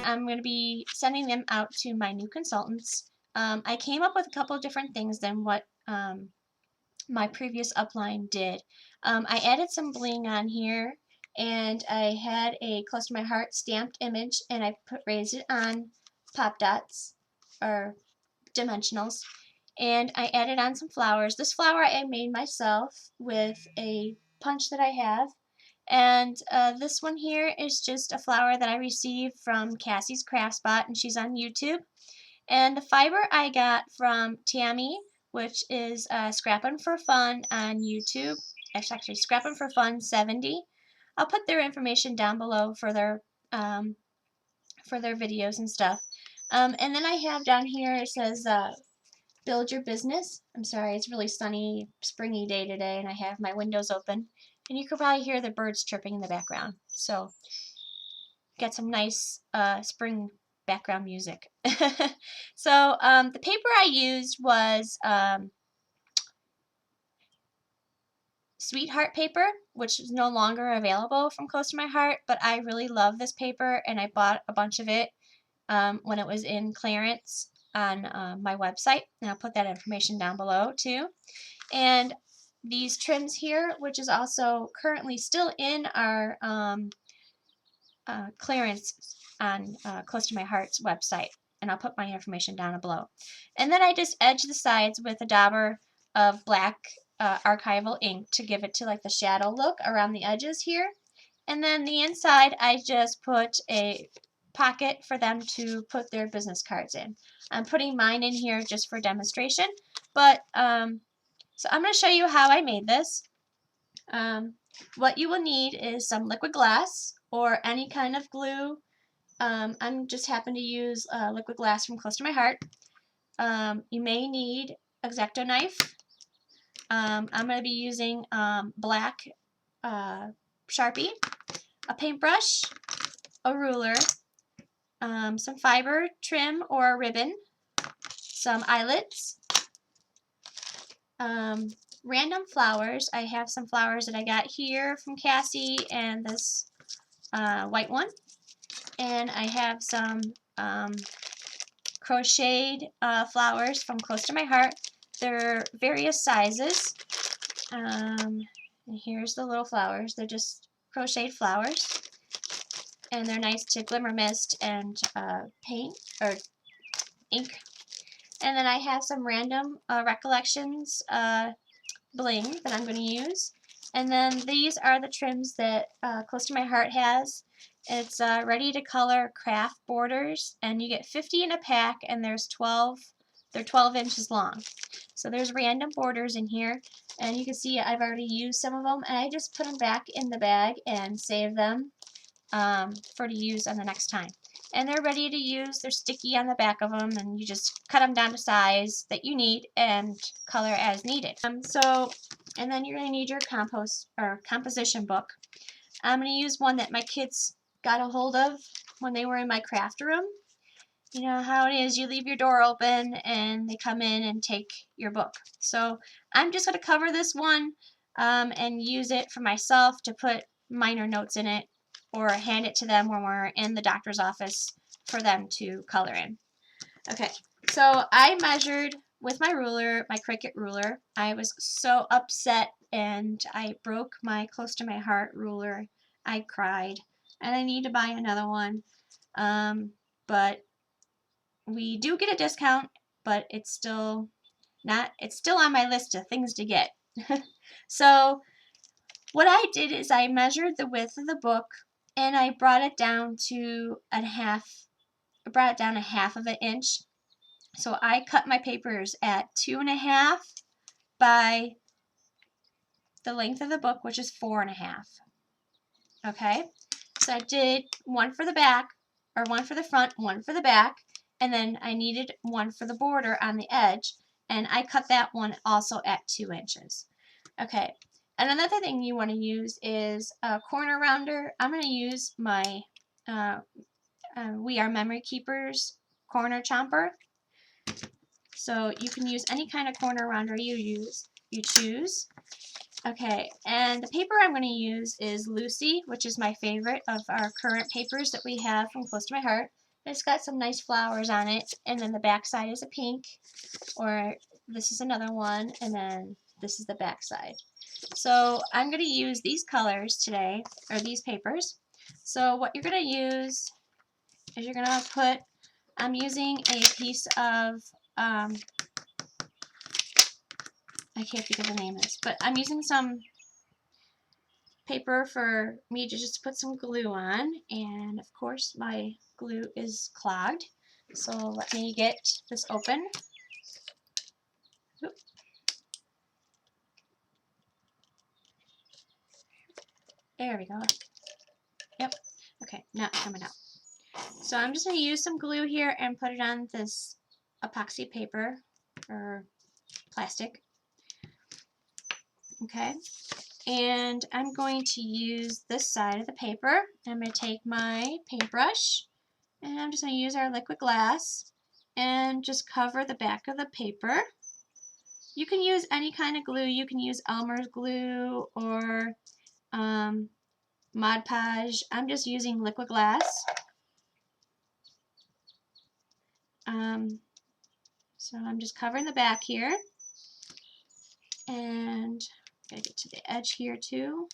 I'm going to be sending them out to my new consultants. I came up with a couple of different things than what my previous upline did. I added some bling on here, and I had a close to my heart stamped image, and I raised it on pop dots or dimensionals, and I added on some flowers. This flower I made myself with a punch that I have, and this one here is just a flower that I received from Cassie's Craft Spot, and she's on YouTube. And the fiber I got from Tammy, which is Scrappin' for Fun on YouTube. It's actually Scrappin' for Fun 70. I'll put their information down below for their videos and stuff. And then I have down here, it says build your business. I'm sorry, it's really sunny, springy day today, and I have my windows open. And you could probably hear the birds chirping in the background. So, get some nice spring background music. So, the paper I used was Sweetheart paper, which is no longer available from Close to My Heart, but I really love this paper, and I bought a bunch of it when it was in clearance on my website, and I'll put that information down below too. And these trims here, which is also currently still in our clearance on Close to My Heart's website, and I'll put my information down below. And then I just edge the sides with a dauber of black archival ink to give it to like the shadow look around the edges here. And then the inside I just put a pocket for them to put their business cards in. I'm putting mine in here just for demonstration, but so I'm going to show you how I made this. What you will need is some liquid glass or any kind of glue. I'm just happen to use liquid glass from Close to My Heart. You may need X-Acto knife. I'm going to be using black Sharpie, a paintbrush, a ruler, some fiber trim or a ribbon, some eyelets, random flowers. I have some flowers that I got here from Cassie and this white one. And I have some crocheted flowers from Close to My Heart. They're various sizes. And here's the little flowers. They're just crocheted flowers. And they're nice to glimmer mist and paint or ink. And then I have some random Recollections bling that I'm going to use. And then these are the trims that Close to My Heart has. It's ready to color craft borders, and you get 50 in a pack, and there's 12. They're 12 inches long. So there's random borders in here, and you can see I've already used some of them, and I just put them back in the bag and save them for to use on the next time. And they're ready to use. They're sticky on the back of them, and you just cut them down to size that you need and color as needed. And then you're going to need your composition book. I'm going to use one that my kids got a hold of when they were in my craft room. You know how it is, you leave your door open and they come in and take your book. So I'm just going to cover this one and use it for myself to put minor notes in it or hand it to them when we're in the doctor's office for them to color in. Okay, so I measured with my ruler, my Cricut ruler. I was so upset and I broke my Close to My Heart ruler. I cried and I need to buy another one. But we do get a discount, but it's still on my list of things to get. So what I did is I measured the width of the book and I brought it down to a half of an inch. So I cut my papers at 2.5 by the length of the book, which is 4.5. Okay, so I did one for the back, or one for the front, one for the back, and then I needed one for the border on the edge, and I cut that one also at 2 inches. Okay, and another thing you want to use is a corner rounder. I'm going to use my We Are Memory Keepers corner chomper. So you can use any kind of corner rounder you choose. Okay, and the paper I'm going to use is Lucy, which is my favorite of our current papers that we have from Close to My Heart. It's got some nice flowers on it, and then the back side is a pink, or this is another one, and then this is the back side. So I'm going to use these colors today, or these papers. So what you're going to use is you're going to put, I'm using a piece of, I can't think of the name of this, but I'm using some paper for me to just put some glue on, and of course my glue is clogged. So let me get this open. Oop. There we go. Yep. Okay, now it's coming out. So I'm just going to use some glue here and put it on this epoxy paper or plastic. Okay. And I'm going to use this side of the paper. I'm going to take my paintbrush and I'm just going to use our liquid glass and just cover the back of the paper. You can use any kind of glue. You can use Elmer's glue or Mod Podge. I'm just using liquid glass. So I'm just covering the back here, and gotta get to the edge here too.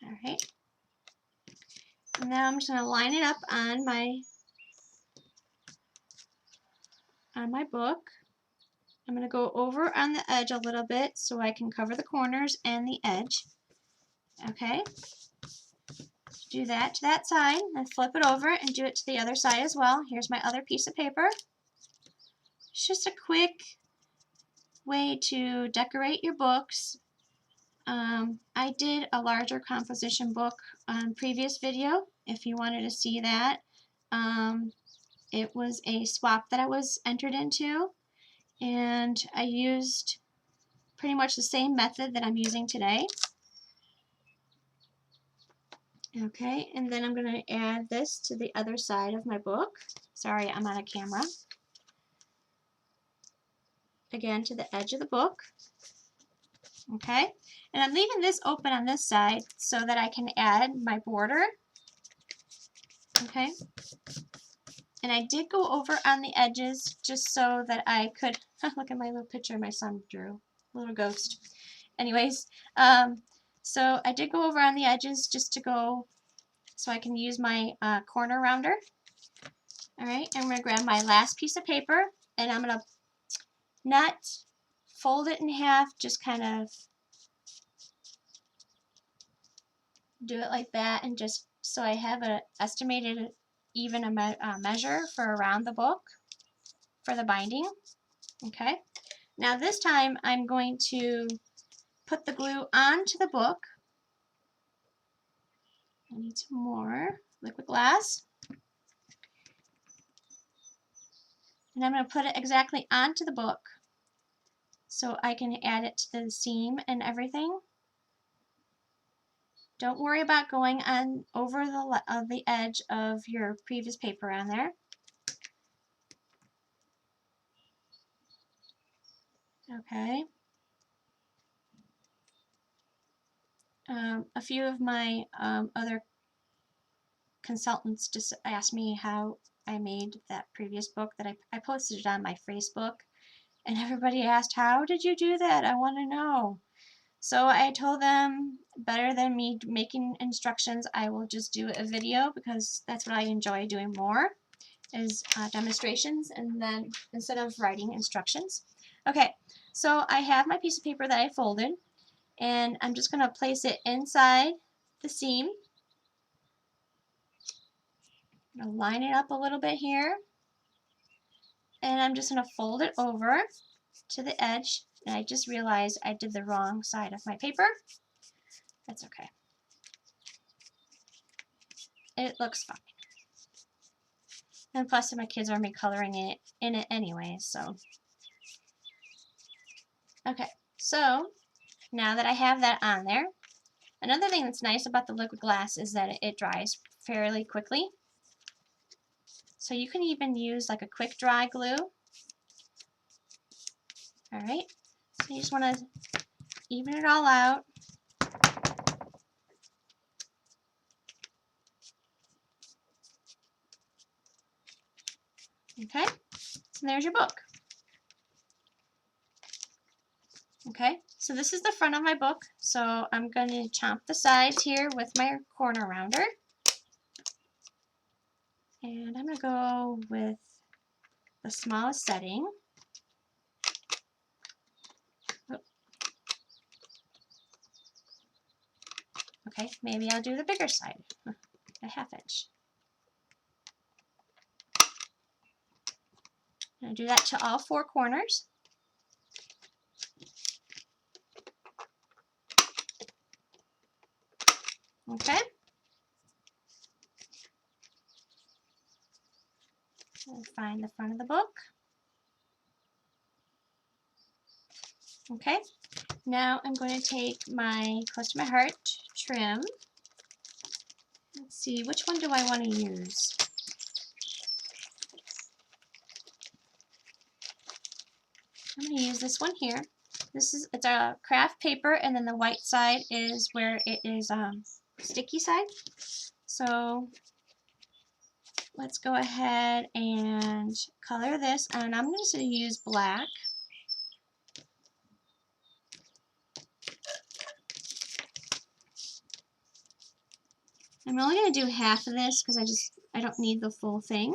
All right. And now I'm just gonna line it up on my book. I'm gonna go over on the edge a little bit so I can cover the corners and the edge. Okay. Do that to that side, and flip it over and do it to the other side as well. Here's my other piece of paper. It's just a quick way to decorate your books. I did a larger composition book on previous video if you wanted to see that. It was a swap that I was entered into, and I used pretty much the same method that I'm using today. Okay, and then I'm going to add this to the other side of my book. Sorry, I'm on a camera. Again, to the edge of the book. Okay, and I'm leaving this open on this side so that I can add my border. Okay, and I did go over on the edges just so that I could, look at my little picture my son drew, little ghost. Anyways, so I did go over on the edges just to go so I can use my corner rounder. All right, I'm going to grab my last piece of paper and I'm going to not fold it in half, just kind of do it like that, and just so I have an estimated even measure for around the book for the binding. Okay, now this time I'm going to put the glue onto the book. I need some more liquid glass. And I'm going to put it exactly onto the book so I can add it to the seam and everything. Don't worry about going on over the edge of your previous paper on there. Okay. A few of my other consultants just asked me how I made that previous book that I posted it on my Facebook, and everybody asked, how did you do that? I want to know. So I told them, better than me making instructions, I will just do a video because that's what I enjoy doing more, is demonstrations, and then instead of writing instructions. Okay, so I have my piece of paper that I folded, and I'm just going to place it inside the seam. I'm going to line it up a little bit here, and I'm just going to fold it over to the edge. And I just realized I did the wrong side of my paper. That's okay. It looks fine. And plus my kids are coloring it in it anyway, so. Okay, so now that I have that on there, another thing that's nice about the liquid glass is that it dries fairly quickly. So you can even use like a quick dry glue. Alright, so you just want to even it all out. Okay, so there's your book. Okay, so this is the front of my book, so I'm going to chomp the sides here with my corner rounder. And I'm going to go with the smallest setting. Okay, maybe I'll do the bigger side, a 1/2 inch. I'm going to do that to all 4 corners. Okay. And find the front of the book. Okay. Now I'm going to take my Close to My Heart trim. Let's see, which one do I want to use? I'm going to use this one here. It's a craft paper, and then the white side is where it is sticky side. So let's go ahead and color this, and I'm just going to use black. I'm only going to do half of this because I don't need the full thing.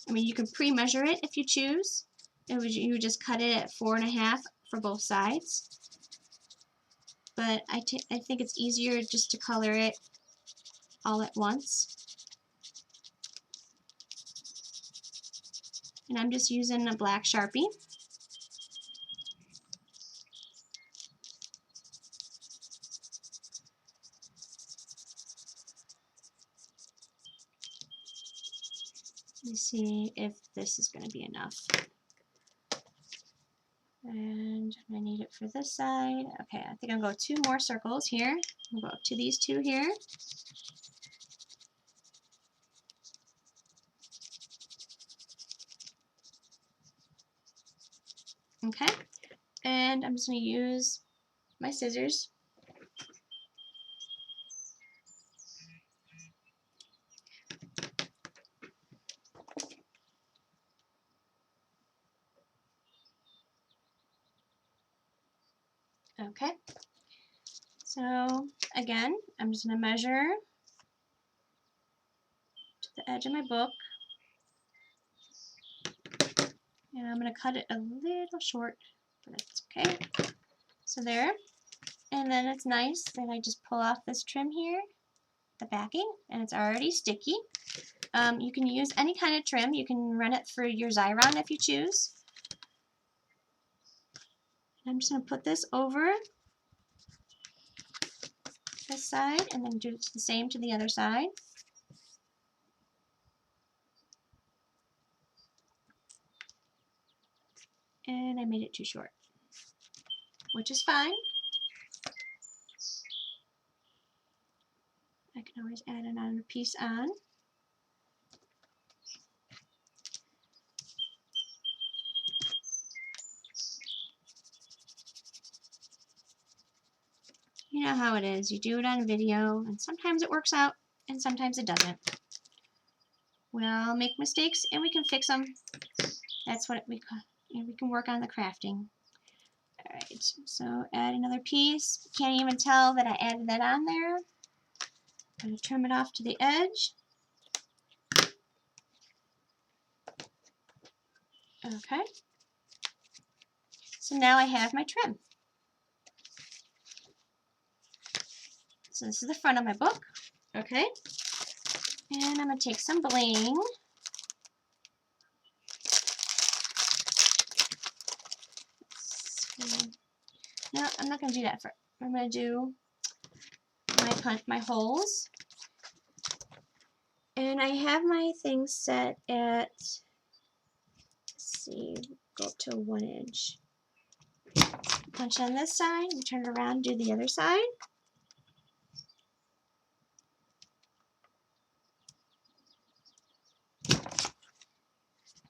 I mean, you can pre-measure it if you choose. You would just cut it at 4.5 for both sides. But I think it's easier just to color it all at once. And I'm just using a black Sharpie. Let me see if this is going to be enough. And I need it for this side. Okay, I think I'll go 2 more circles here. I'll go up to these 2 here. Okay, and I'm just going to use my scissors. Okay, so again, I'm just going to measure to the edge of my book, and I'm going to cut it a little short, but that's okay. So there, and then it's nice that I just pull off this trim here, the backing, and it's already sticky. You can use any kind of trim. You can run it through your Xyron if you choose. I'm just going to put this over this side and then do the same to the other side. And I made it too short, which is fine. I can always add another piece on. You know how it is. You do it on video, and sometimes it works out, and sometimes it doesn't. We'll make mistakes, and we can fix them. That's what we can work on the crafting. All right, so add another piece. Can't even tell that I added that on there. I'm going to trim it off to the edge. Okay. So now I have my trim. So this is the front of my book. Okay. And I'm going to take some bling. No, I'm not going to do that. I'm going to do my holes. And I have my thing set at, let's see, go up to 1 inch. Punch on this side, and turn it around, do the other side.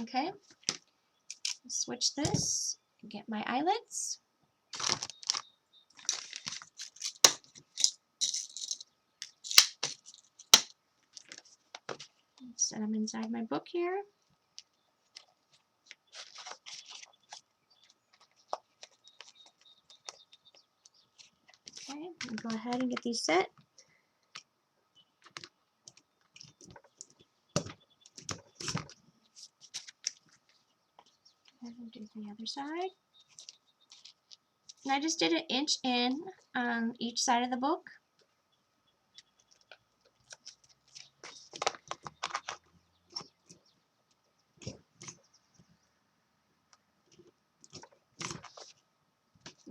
Okay, switch this, and get my eyelets. Set them inside my book here. Okay, I'll go ahead and get these set. And do the other side. And I just did an inch in on each side of the book.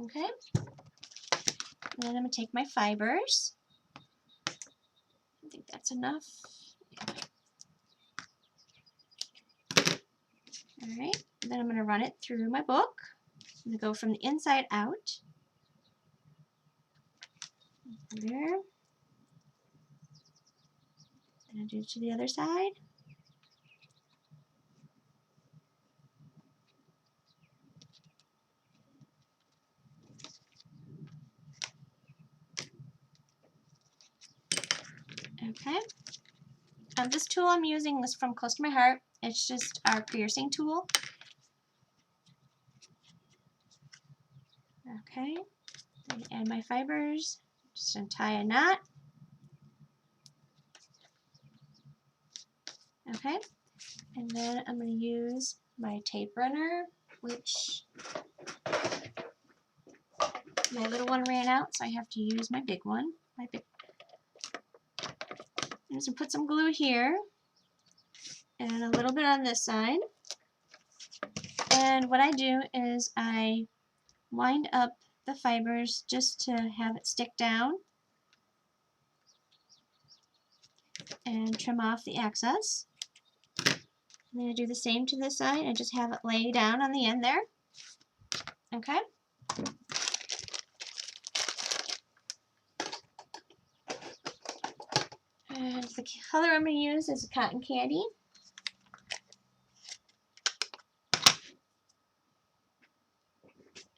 Okay. And then I'm going to take my fibers. I think that's enough. Yeah. Alright, then I'm going to run it through my book. I'm going to go from the inside out. There. And I'll do it to the other side. Okay. This tool I'm using is from Close to My Heart. It's just our piercing tool. Okay. Then add my fibers. Just untie a knot. Okay. And then I'm going to use my tape runner, which my little one ran out, so I have to use my big one. I'm just going to put some glue here and a little bit on this side. And what I do is I wind up the fibers just to have it stick down and trim off the excess. I'm going to do the same to this side and just have it lay down on the end there. Okay. And the color I'm going to use is Cotton Candy.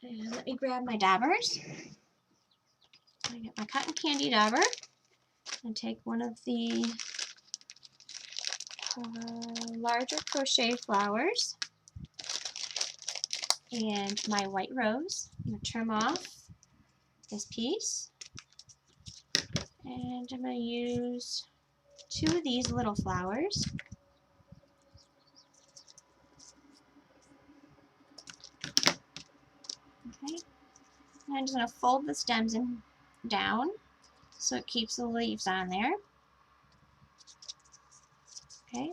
And let me grab my daubers. I get my Cotton Candy dauber and take one of the larger crochet flowers and my white rose. I'm going to trim off this piece. And I'm going to use 2 of these little flowers. Okay. And I'm just going to fold the stems down so it keeps the leaves on there. Okay.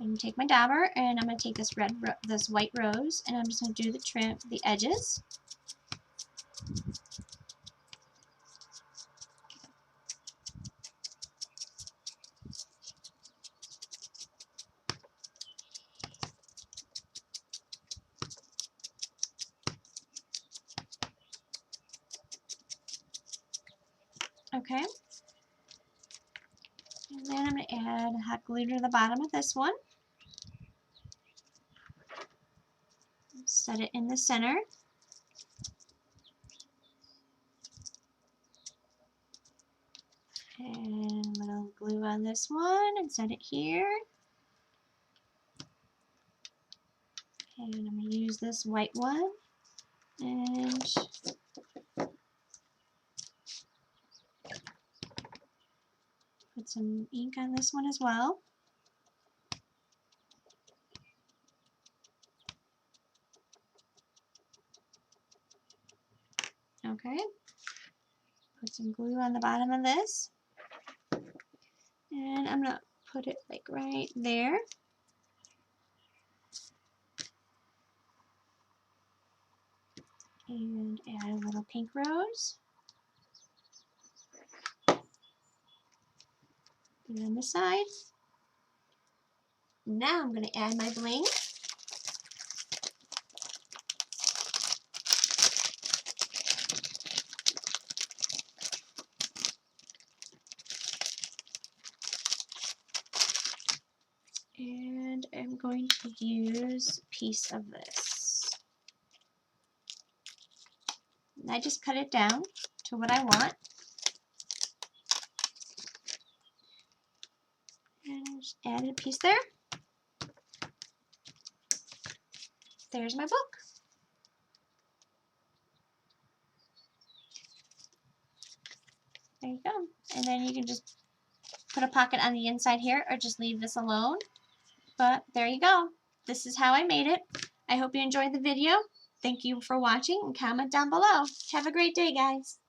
And take my dauber and I'm going to take this white rose and I'm just going to do the edges. Okay. And then I'm going to add hot glue to the bottom of this one. Set it in the center. And a little glue on this one and set it here. And I'm going to use this white one and put some ink on this one as well. Okay. Put some glue on the bottom of this. And I'm going to put it like right there. And add a little pink rose. And on the side. Now I'm going to add my bling. And I'm going to use a piece of this. And I just cut it down to what I want. And Just added a piece there. There's my book. There you go. And then you can just put a pocket on the inside here or just leave this alone. But there you go. This is how I made it. I hope you enjoyed the video. Thank you for watching and comment down below. Have a great day, guys.